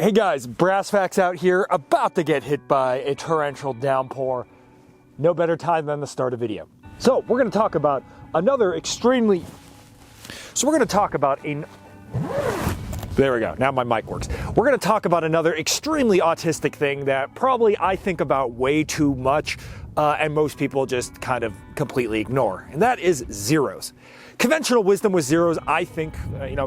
Hey guys, Brass Facts out here, about to get hit by a torrential downpour. No better time than the start of video. So we're going to talk about another extremely... There we go, now my mic works. We're going to talk about another extremely autistic thing that probably I think about way too much and most people just kind of completely ignore, and that is zeros. Conventional wisdom with zeros, I think,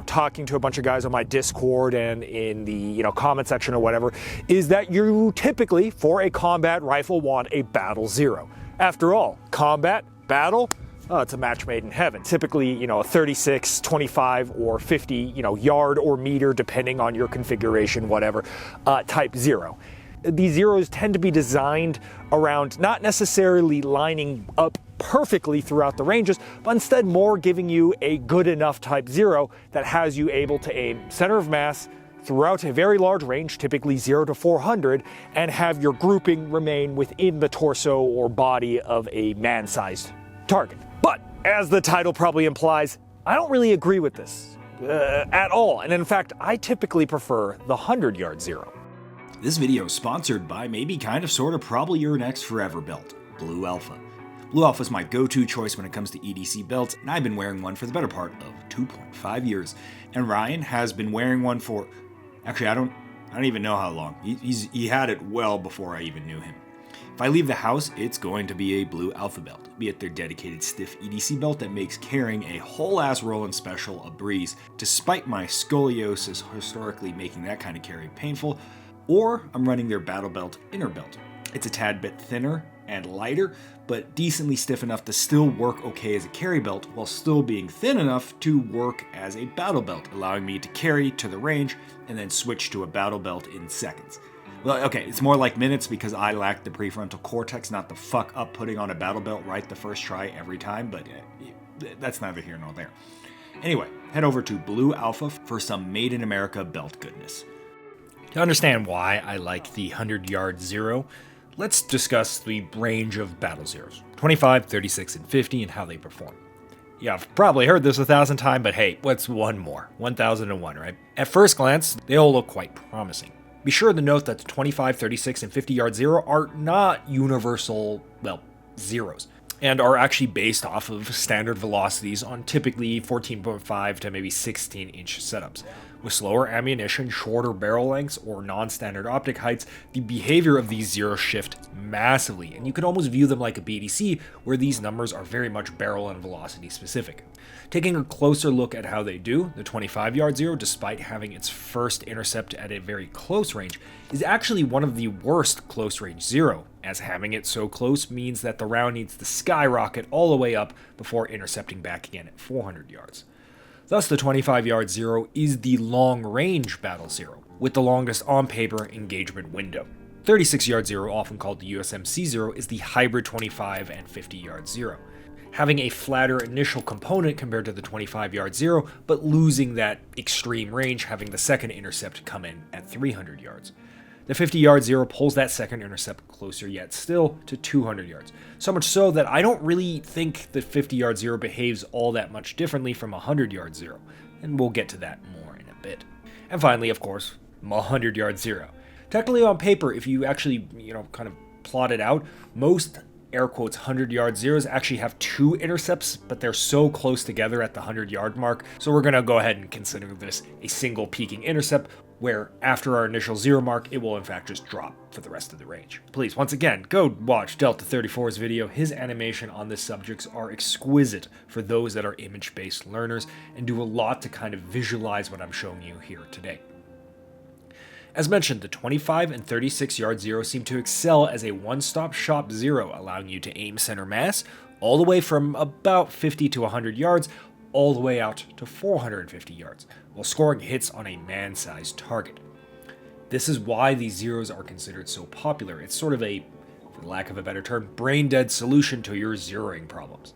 talking to a bunch of guys on my Discord and in the, comment section or whatever, is that you typically, for a combat rifle, want a battle zero. After all, combat, battle, it's a match made in heaven. Typically, a 36, 25, or 50, yard or meter, depending on your configuration, whatever, type zero. These zeros tend to be designed around not necessarily lining up perfectly throughout the ranges, but instead more giving you a good enough type zero that has you able to aim center of mass throughout a very large range, typically 0 to 400, and have your grouping remain within the torso or body of a man-sized target. But, as the title probably implies, I don't really agree with this at all, and in fact, I typically prefer the 100-yard zero. This video is sponsored by maybe kind of sort of probably your next forever belt, Blue Alpha. Blue Alpha is my go-to choice when it comes to EDC belts, and I've been wearing one for the better part of 2.5 years. And Ryan has been wearing one for, actually I don't even know how long. He had it well before I even knew him. If I leave the house, it's going to be a Blue Alpha belt, be it their dedicated stiff EDC belt that makes carrying a whole-ass Roland Special a breeze, despite my scoliosis historically making that kind of carry painful, or I'm running their Battle Belt Inner Belt. It's a tad bit thinner and lighter, but decently stiff enough to still work okay as a carry belt while still being thin enough to work as a battle belt, allowing me to carry to the range and then switch to a battle belt in seconds. Well, okay, it's more like minutes because I lack the prefrontal cortex not to fuck up putting on a battle belt right the first try every time, but that's neither here nor there. Anyway, head over to Blue Alpha for some Made in America belt goodness. To understand why I like the 100-yard zero, let's discuss the range of battle zeros, 25, 36, and 50, and how they perform. Yeah, I've probably heard this 1,000 times, but hey, what's one more? 1,001, right? At first glance, they all look quite promising. Be sure to note that the 25, 36, and 50-yard zero are not universal, zeros, and are actually based off of standard velocities on typically 14.5 to maybe 16-inch setups. With slower ammunition, shorter barrel lengths, or non-standard optic heights, the behavior of these zeros shift massively, and you can almost view them like a BDC, where these numbers are very much barrel and velocity specific. Taking a closer look at how they do, the 25-yard zero, despite having its first intercept at a very close range, is actually one of the worst close-range zero, as having it so close means that the round needs to skyrocket all the way up before intercepting back again at 400 yards. Thus, the 25-yard zero is the long-range battle zero, with the longest on-paper engagement window. 36-yard zero, often called the USMC zero, is the hybrid 25 and 50-yard zero, having a flatter initial component compared to the 25-yard zero, but losing that extreme range, having the second intercept come in at 300 yards. The 50-yard zero pulls that second intercept closer yet still to 200 yards. So much so that I don't really think the 50-yard zero behaves all that much differently from a 100-yard zero, and we'll get to that more in a bit. And finally, of course, a 100-yard zero. Technically on paper, if you actually, kind of plot it out, most air quotes 100-yard zeros actually have two intercepts, but they're so close together at the 100-yard mark, so we're going to go ahead and consider this a single peaking intercept, where after our initial zero mark, it will in fact just drop for the rest of the range. Please, once again, go watch Delta 34's video. His animation on this subjects are exquisite for those that are image-based learners and do a lot to kind of visualize what I'm showing you here today. As mentioned, the 25 and 36-yard zero seem to excel as a one-stop shop zero, allowing you to aim center mass all the way from about 50 to 100 yards, all the way out to 450 yards, while scoring hits on a man-sized target. This is why these zeros are considered so popular. It's sort of a, for lack of a better term, brain-dead solution to your zeroing problems.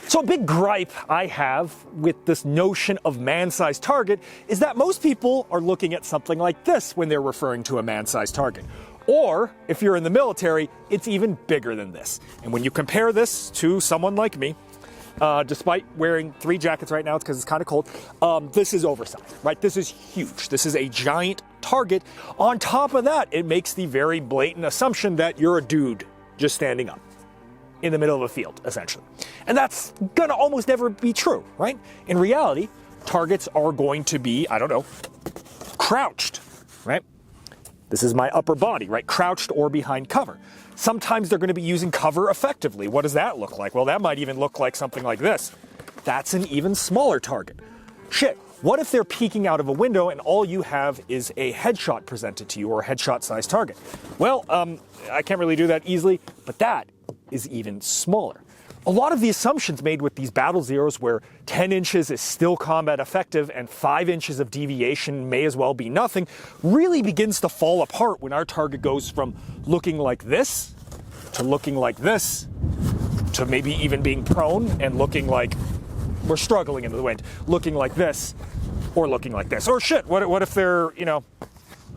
So a big gripe I have with this notion of man-sized target is that most people are looking at something like this when they're referring to a man-sized target. Or, if you're in the military, it's even bigger than this. And when you compare this to someone like me, despite wearing 3 jackets right now, it's because it's kind of cold, this is oversized, right? This is huge. This is a giant target. On top of that, it makes the very blatant assumption that you're a dude just standing up in the middle of a field, essentially. And that's gonna almost never be true, right? In reality, targets are going to be, I don't know, crouched, right? This is my upper body, right? Crouched or behind cover. Sometimes they're going to be using cover effectively. What does that look like? Well, that might even look like something like this. That's an even smaller target. Shit, what if they're peeking out of a window and all you have is a headshot presented to you, or a headshot-sized target? Well, I can't really do that easily, but that is even smaller. A lot of the assumptions made with these battle zeros, where 10 inches is still combat effective and 5 inches of deviation may as well be nothing, really begins to fall apart when our target goes from looking like this to looking like this to maybe even being prone and looking like we're struggling into the wind, looking like this or looking like this. Or shit, what if they're,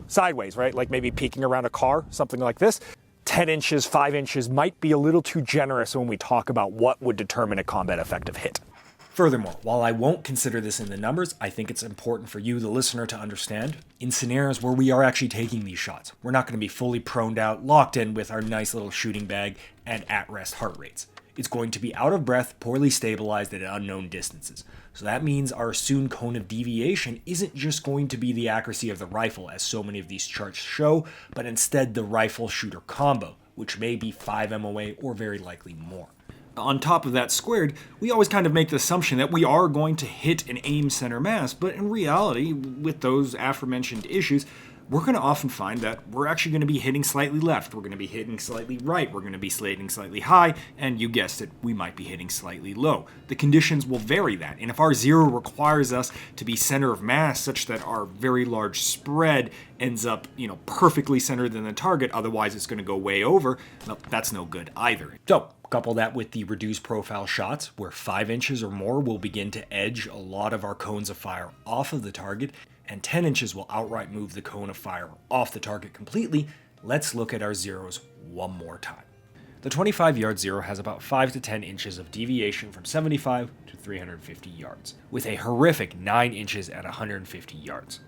sideways, right? Like maybe peeking around a car, something like this. 10 inches, 5 inches might be a little too generous when we talk about what would determine a combat effective hit. Furthermore, while I won't consider this in the numbers, I think it's important for you, the listener, to understand in scenarios where we are actually taking these shots, we're not going to be fully proned out, locked in with our nice little shooting bag and at-rest heart rates. It's going to be out of breath, poorly stabilized at unknown distances. So that means our assumed cone of deviation isn't just going to be the accuracy of the rifle, as so many of these charts show, but instead the rifle-shooter combo, which may be 5 MOA or very likely more. On top of that squared, we always kind of make the assumption that we are going to hit an aim center mass, but in reality, with those aforementioned issues, we're going to often find that we're actually going to be hitting slightly left, we're going to be hitting slightly right, we're going to be slating slightly high, and you guessed it, we might be hitting slightly low. The conditions will vary that, and if our zero requires us to be center of mass such that our very large spread ends up, perfectly centered in the target, otherwise it's going to go way over, well, that's no good either. So, couple that with the reduced profile shots, where 5 inches or more will begin to edge a lot of our cones of fire off of the target, and 10 inches will outright move the cone of fire off the target completely. Let's look at our zeros one more time. The 25-yard zero has about 5 to 10 inches of deviation from 75 to 350 yards, with a horrific 9 inches at 150 yards.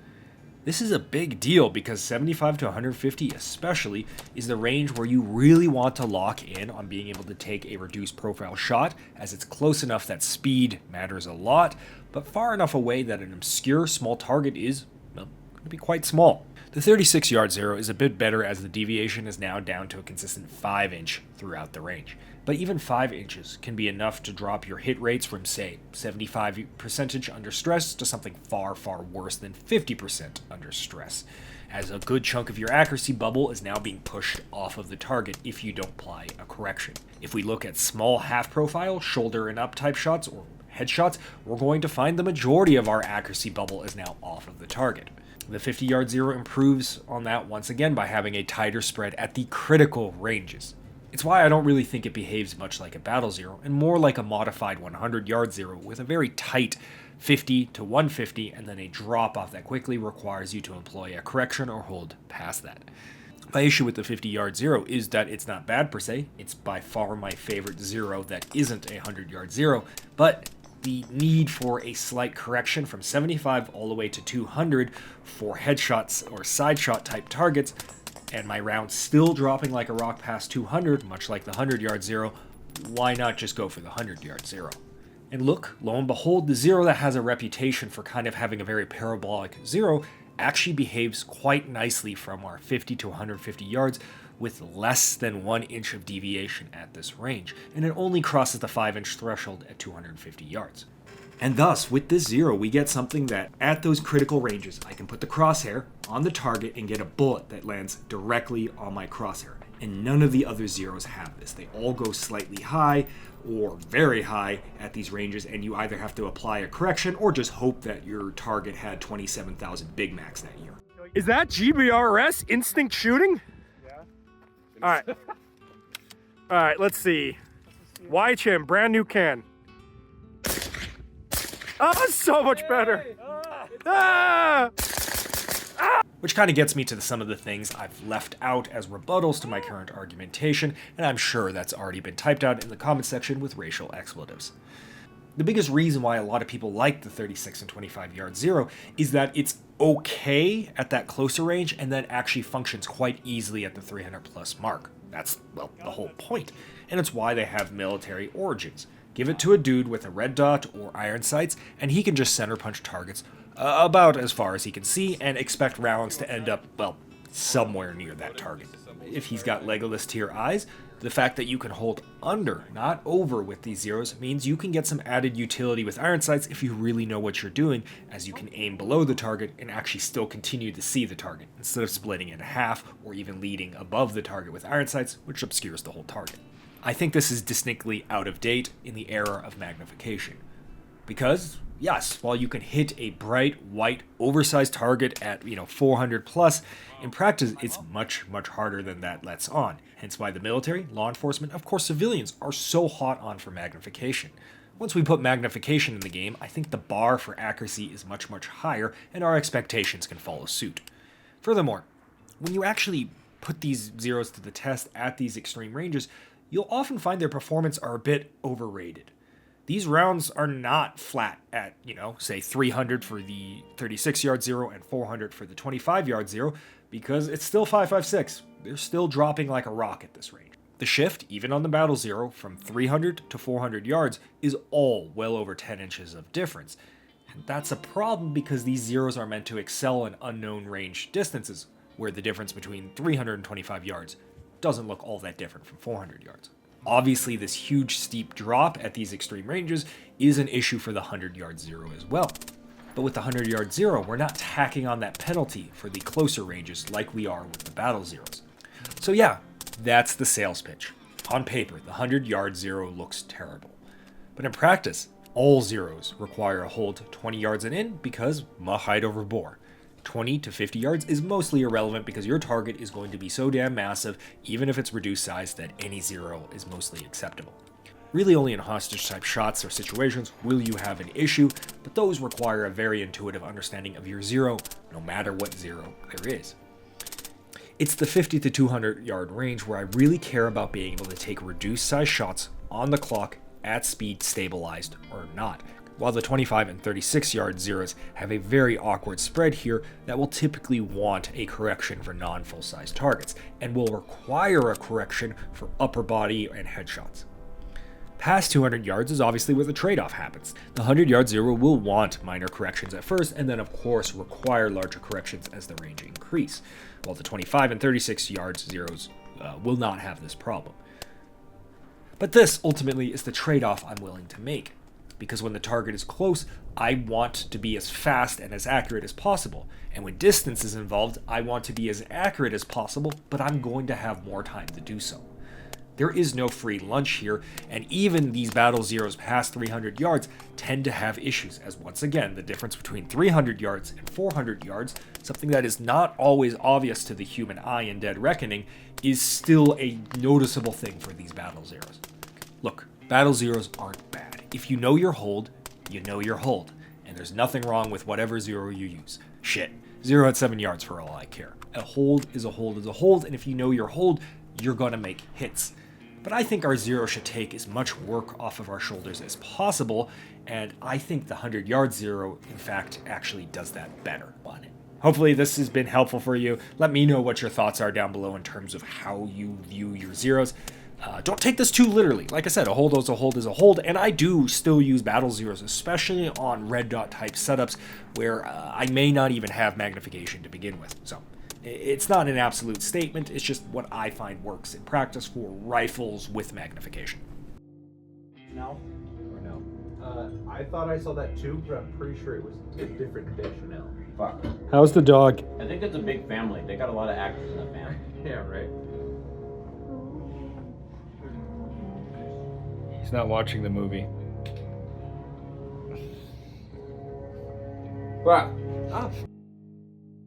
This is a big deal because 75 to 150 especially is the range where you really want to lock in on being able to take a reduced profile shot, as it's close enough that speed matters a lot, but far enough away that an obscure small target is, going to be quite small. The 36-yard zero is a bit better as the deviation is now down to a consistent 5 inch throughout the range. But even 5 inches can be enough to drop your hit rates from, say, 75% under stress to something far, far worse than 50% under stress, as a good chunk of your accuracy bubble is now being pushed off of the target if you don't apply a correction. If we look at small half-profile, shoulder and up type shots, or headshots, we're going to find the majority of our accuracy bubble is now off of the target. The 50-yard zero improves on that once again by having a tighter spread at the critical ranges. It's why I don't really think it behaves much like a battle zero, and more like a modified 100-yard zero with a very tight 50 to 150, and then a drop off that quickly requires you to employ a correction or hold past that. My issue with the 50-yard zero is that it's not bad per se. It's by far my favorite zero that isn't a 100-yard zero, but the need for a slight correction from 75 all the way to 200 for headshots or side shot type targets, and my round still dropping like a rock past 200, much like the 100-yard zero, why not just go for the 100-yard zero? And look, lo and behold, the zero that has a reputation for kind of having a very parabolic zero actually behaves quite nicely from our 50 to 150 yards with less than 1 inch of deviation at this range, and it only crosses the 5 inch threshold at 250 yards. And thus, with this zero, we get something that, at those critical ranges, I can put the crosshair on the target and get a bullet that lands directly on my crosshair. And none of the other zeros have this. They all go slightly high or very high at these ranges, and you either have to apply a correction or just hope that your target had 27,000 Big Macs that year. Is that GBRS instinct shooting? Yeah. All right. All right, let's see. YCHIM, brand new can. Oh, so much better. Which kind of gets me to some of the things I've left out as rebuttals to my current argumentation, and I'm sure that's already been typed out in the comment section with racial expletives. The biggest reason why a lot of people like the 36 and 25 yard zero is that it's okay at that closer range and then actually functions quite easily at the 300 plus mark. That's, well, the whole point. And it's why they have military origins. Give it to a dude with a red dot or iron sights, and he can just center punch targets about as far as he can see and expect rounds to end up, well, somewhere near that target. If he's got Legolas tier eyes, the fact that you can hold under, not over with these zeros, means you can get some added utility with iron sights if you really know what you're doing, as you can aim below the target and actually still continue to see the target, instead of splitting it in half or even leading above the target with iron sights, which obscures the whole target. I think this is distinctly out of date in the era of magnification. Because, yes, while you can hit a bright, white, oversized target at, 400 plus, in practice it's much, much harder than that lets on. Hence why the military, law enforcement, of course civilians, are so hot on for magnification. Once we put magnification in the game, I think the bar for accuracy is much, much higher, and our expectations can follow suit. Furthermore, when you actually put these zeros to the test at these extreme ranges, you'll often find their performance are a bit overrated. These rounds are not flat at, say 300 for the 36-yard zero and 400 for the 25-yard zero, because it's still 5.56. They're still dropping like a rock at this range. The shift, even on the battle zero, from 300 to 400 yards is all well over 10 inches of difference. And that's a problem because these zeros are meant to excel in unknown range distances, where the difference between 325 yards doesn't look all that different from 400 yards. Obviously, this huge steep drop at these extreme ranges is an issue for the 100-yard zero as well. But with the 100-yard zero, we're not tacking on that penalty for the closer ranges like we are with the battle zeros. So yeah, that's the sales pitch. On paper, the 100-yard zero looks terrible. But in practice, all zeros require a hold 20 yards and in because height over bore. 20 to 50 yards is mostly irrelevant because your target is going to be so damn massive, even if it's reduced size, that any zero is mostly acceptable. Really only in hostage type shots or situations will you have an issue, but those require a very intuitive understanding of your zero, no matter what zero there is. It's the 50 to 200 yard range where I really care about being able to take reduced size shots on the clock at speed stabilized or not. While the 25 and 36 yard zeros have a very awkward spread here that will typically want a correction for non-full size targets, and will require a correction for upper body and headshots. Past 200 yards is obviously where the trade-off happens. The 100-yard zero will want minor corrections at first, and then of course require larger corrections as the range increase, while the 25 and 36 yards zeros will not have this problem. But this ultimately is the trade-off I'm willing to make. Because when the target is close, I want to be as fast and as accurate as possible. And when distance is involved, I want to be as accurate as possible, but I'm going to have more time to do so. There is no free lunch here, and even these battle zeros past 300 yards tend to have issues, as once again, the difference between 300 yards and 400 yards, something that is not always obvious to the human eye in Dead Reckoning, is still a noticeable thing for these battle zeros. Look, battle zeros aren't bad. If you know your hold, you know your hold, and there's nothing wrong with whatever zero you use. Shit, 0 at 7 yards for all I care. A hold is a hold is a hold, and if you know your hold, you're gonna make hits. But I think our zero should take as much work off of our shoulders as possible, and I think the 100-yard zero, in fact, actually does that better on it. Hopefully this has been helpful for you. Let me know what your thoughts are down below in terms of how you view your zeros. Don't take this too literally. Like I said, a hold is a hold is a hold, and I do still use battle zeros, especially on red dot type setups where I may not even have magnification to begin with. So it's not an absolute statement, it's just what I find works in practice for rifles with magnification. No? Or no? I thought I saw that too, but I'm pretty sure it was a different fish now. Fuck. How's the dog? I think it's a big family. They got a lot of actors in that family. Yeah, right. He's not watching the movie. Fuck. Ah.